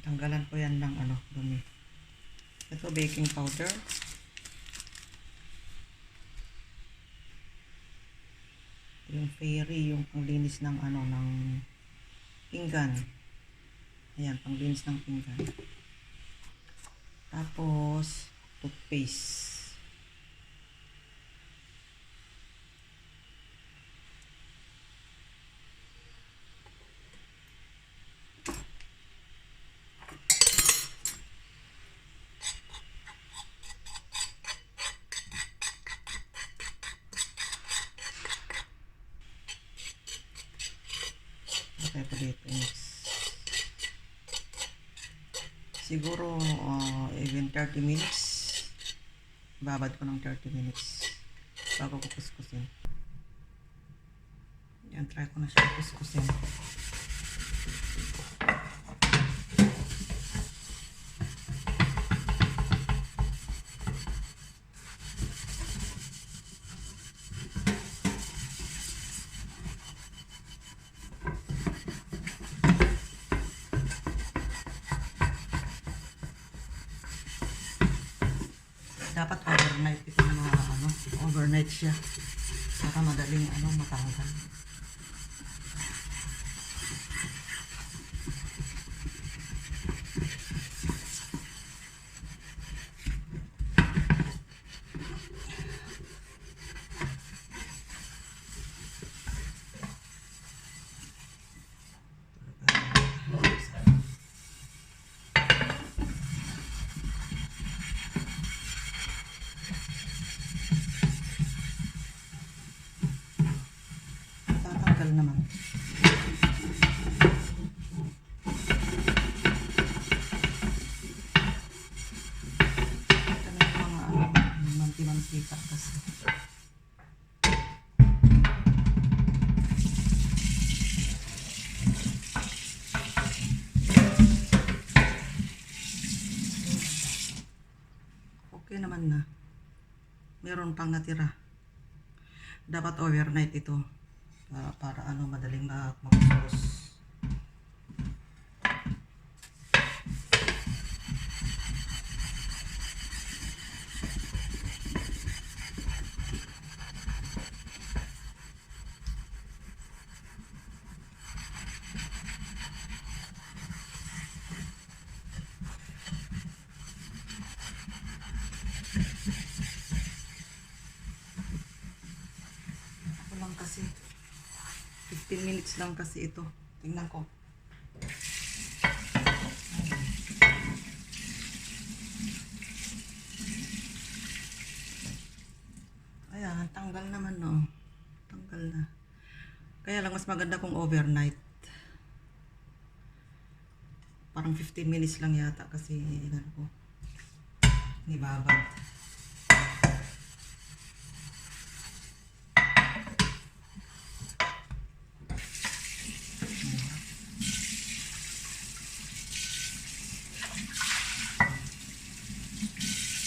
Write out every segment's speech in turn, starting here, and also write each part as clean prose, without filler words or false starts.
Tanggalan ko yan ng dumi. Ito, baking powder. Yung fairy, yung panglinis ng ng pinggan. Ayan, panglinis ng pinggan. Tapos, toothpaste. Ito dito siguro even 30 minutes. Babad ko ng 30 minutes bago ko kuskusin. Yan, try ko na siya kuskusin. Dapat overnight ito na overnight siya para madaling matanggal. Naman. Ito na yung mga manti-mantika kasi. Okay naman na. Meron pang natira. Dapat overnight ito. Para madaling makusos. Ako lang kasi 15 minutes lang kasi ito. Tingnan ko. Ayan, tanggal naman no. Tanggal na. Kaya lang mas maganda kung overnight. Parang 15 minutes lang yata kasi ko. Nibabad.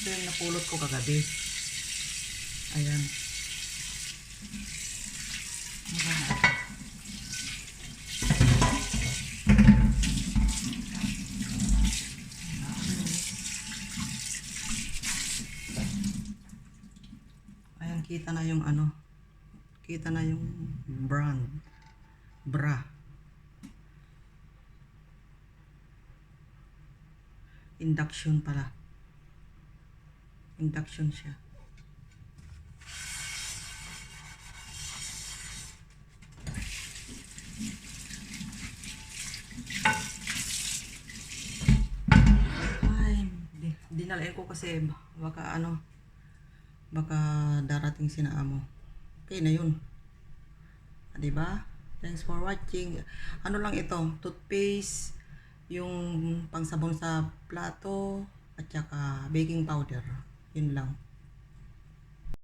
Ito yung napulot ko kagabi. Ayan. Ayan, kita na yung kita na yung bra. Induction pala. Induction siya. Ay, dinalain ko kasi baka baka darating sina amo. Okay na yun. Diba? Thanks for watching. Ano lang ito, toothpaste, yung pangsabon sa plato, at saka baking powder. Yun lang.